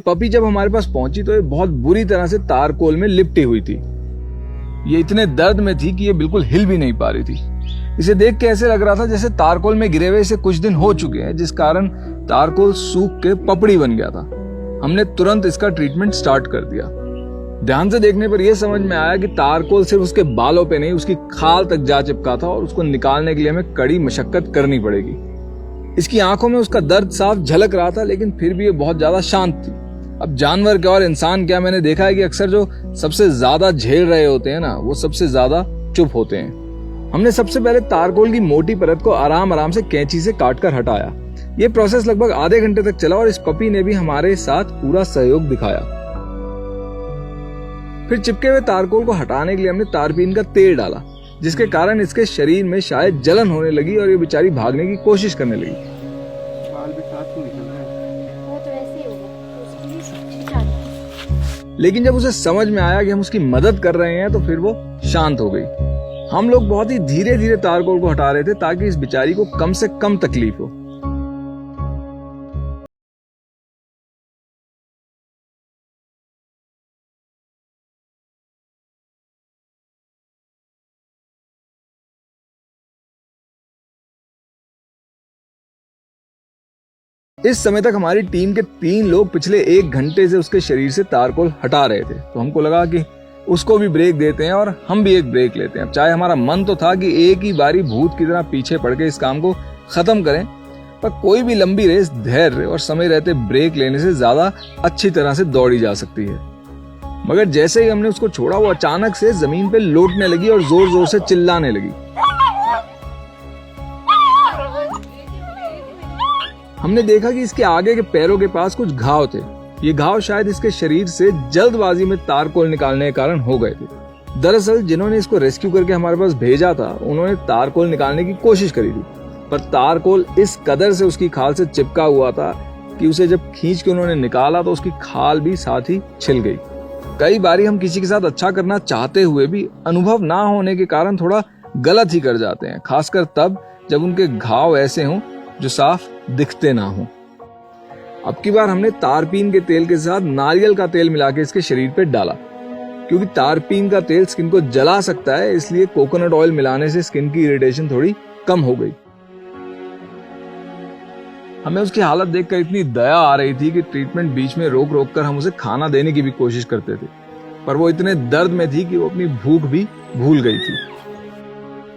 Puppy जब हमारे पास पहुंची तो ये बहुत बुरी तरह से तारकोल में लिपटी हुई थी। ये इतने दर्द में थी कि ये बिल्कुल हिल भी नहीं पा रही थी। इसे देख के ऐसे लग रहा था जैसे तारकोल में गिरे हुए इसे कुछ दिन हो चुके हैं, जिस कारण तारकोल सूख के पपड़ी बन गया था। हमने तुरंत इसका ट्रीटमेंट स्टार्ट कर दिया। ध्यान से देखने पर यह समझ में आया कि तारकोल सिर्फ उसके बालों पे नहीं, उसकी खाल तक जा चिपका था और उसको निकालने के लिए हमें कड़ी मशक्कत करनी पड़ेगी। इसकी आंखों में उसका दर्द साफ झलक रहा था, लेकिन फिर भी ये बहुत ज्यादा शांत थी। अब जानवर क्या और इंसान क्या, मैंने देखा है कि अक्सर जो सबसे ज्यादा झेल रहे होते हैं ना, वो सबसे ज्यादा चुप होते हैं। हमने सबसे पहले तारकोल की मोटी परत को आराम आराम से कैंची से काटकर हटाया। ये प्रोसेस लगभग आधे घंटे तक चला और इस पपी ने भी हमारे साथ पूरा सहयोग दिखाया। फिर चिपके हुए तारकोल को हटाने के लिए हमने तारपीन का तेल डाला, जिसके कारण इसके शरीर में शायद जलन होने लगी और ये बेचारी भागने की कोशिश करने लगी। लेकिन जब उसे समझ में आया कि हम उसकी मदद कर रहे हैं तो फिर वो शांत हो गई। हम लोग बहुत ही धीरे धीरे तारकोल को हटा रहे थे ताकि इस बेचारी को कम से कम तकलीफ हो। इस समय तक हमारी टीम के 3 लोग पिछले 1 घंटे से उसके शरीर से तारकोल हटा रहे थे, तो हमको लगा कि उसको भी ब्रेक देते हैं और हम भी एक ब्रेक लेते हैं। अब चाहे हमारा मन तो था कि एक ही बारी भूत की तरह पीछे पड़ के इस काम को खत्म करें, पर कोई भी लंबी रेस धैर्य और समय रहते ब्रेक लेने से ज्यादा अच्छी तरह से दौड़ी जा सकती है। मगर जैसे ही हमने उसको छोड़ा, वो अचानक से जमीन पे लौटने लगी और जोर जोर से चिल्लाने लगी। हमने देखा कि इसके आगे के पैरों के पास कुछ घाव थे। ये घाव शायद इसके शरीर से जल्दबाजी में तारकोल निकालने के कारण हो गए थे। दरअसल जिन्होंने इसको रेस्क्यू करके हमारे पास भेजा था, उन्होंने तारकोल निकालने की कोशिश करी थी, पर तारकोल इस कदर से उसकी खाल से चिपका हुआ था कि उसे जब खींच के उन्होंने निकाला तो उसकी खाल भी साथ ही छिल गई। कई बारी हम किसी के साथ अच्छा करना चाहते हुए भी अनुभव ना होने के कारण थोड़ा गलत ही कर जाते हैं, खासकर तब जब उनके घाव ऐसे हों जो साफ दिखते ना हो। अब की बार हमने तारपीन के तेल के साथ नारियल का तेल मिला के इसके शरीर पे डाला। क्योंकि तारपीन का तेल स्किन को जला सकता है, इसलिए कोकोनट ऑयल मिलाने से स्किन की इरिटेशन थोड़ी कम हो गई। हमें उसकी हालत देखकर इतनी दया आ रही थी कि ट्रीटमेंट बीच में रोक रोक कर हम उसे खाना देने की भी कोशिश करते थे, पर वो इतने दर्द में थी कि वो अपनी भूख भी भूल गई थी।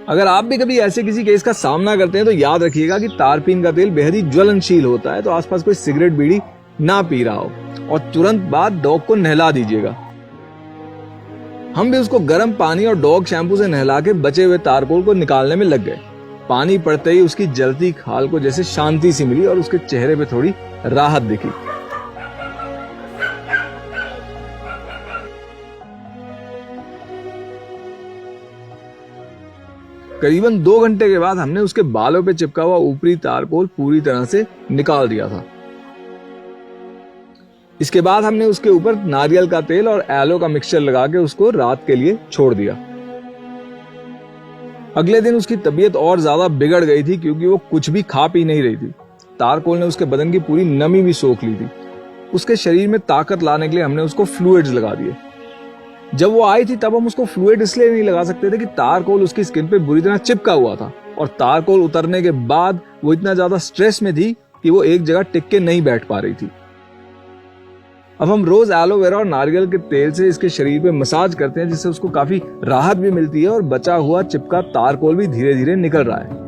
अगर आप भी कभी ऐसे किसी केस का सामना करते हैं तो याद रखिएगा कि तारपीन का तेल बेहद ही ज्वलनशील होता है, तो आसपास कोई सिगरेट बीड़ी ना पी रहा हो और तुरंत बाद डॉग को नहला दीजिएगा। हम भी उसको गर्म पानी और डॉग शैम्पू से नहला के बचे हुए तारकोल को निकालने में लग गए। पानी पड़ते ही उसकी जलती खाल को जैसे शांति सी मिली और उसके चेहरे पे थोड़ी राहत दिखी। करीबन 2 घंटे के बाद हमने उसके बालों पे चिपका हुआ ऊपरी तारकोल पूरी तरह से निकाल दिया था। इसके बाद हमने उसके ऊपर नारियल का तेल और एलो का मिक्सचर लगा के उसको रात के लिए छोड़ दिया। अगले दिन उसकी तबीयत और ज्यादा बिगड़ गई थी क्योंकि वो कुछ भी खा पी नहीं रही थी। तारकोल ने उसके बदन की पूरी नमी भी सोख ली थी। उसके शरीर में ताकत लाने के लिए हमने उसको फ्लूइड्स लगा दिए। जब वो आई थी तब हम उसको फ्लूइड इसलिए नहीं लगा सकते थे कि तारकोल उसकी स्किन पे बुरी तरह चिपका हुआ था, और तारकोल उतरने के बाद वो इतना ज्यादा स्ट्रेस में थी कि वो एक जगह टिक के नहीं बैठ पा रही थी। अब हम रोज एलोवेरा और नारियल के तेल से इसके शरीर पे मसाज करते हैं, जिससे उसको काफी राहत भी मिलती है और बचा हुआ चिपका तारकोल भी धीरे धीरे निकल रहा है।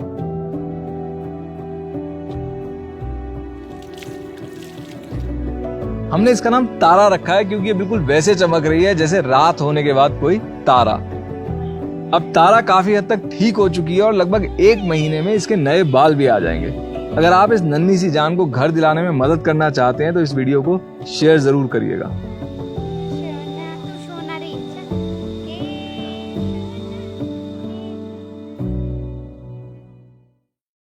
हमने इसका नाम तारा रखा है क्योंकि ये बिल्कुल वैसे चमक रही है जैसे रात होने के बाद कोई तारा। अब तारा काफी हद तक ठीक हो चुकी है और लगभग 1 महीने में इसके नए बाल भी आ जाएंगे। अगर आप इस नन्ही सी जान को घर दिलाने में मदद करना चाहते हैं तो इस वीडियो को शेयर जरूर करिएगा।